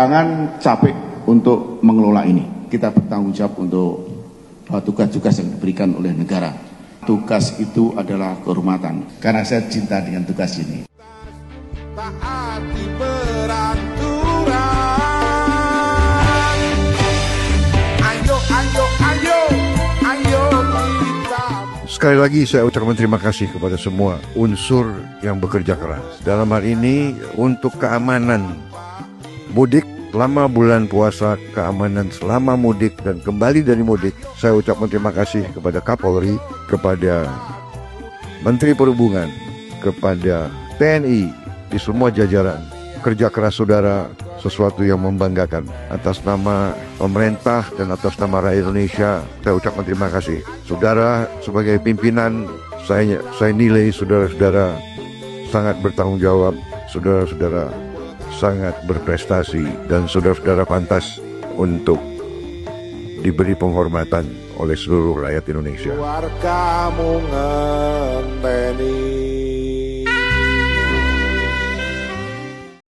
Jangan capek untuk mengelola ini. Kita bertanggung jawab untuk tugas-tugas yang diberikan oleh negara. Tugas itu adalah kehormatan. Karena saya cinta dengan tugas ini. Sekali lagi saya ucapkan terima kasih kepada semua unsur yang bekerja keras. Dalam hal ini untuk keamanan mudik selama bulan puasa, keamanan selama mudik dan kembali dari mudik. Saya ucapkan terima kasih kepada Kapolri, kepada Menteri Perhubungan, kepada TNI, di semua jajaran. Kerja keras saudara sesuatu yang membanggakan. Atas nama pemerintah dan atas nama rakyat Indonesia, saya ucapkan terima kasih. Saudara sebagai pimpinan, saya nilai saudara-saudara sangat bertanggung jawab, saudara-saudara sangat berprestasi, dan saudara-saudara pantas untuk diberi penghormatan oleh seluruh rakyat Indonesia.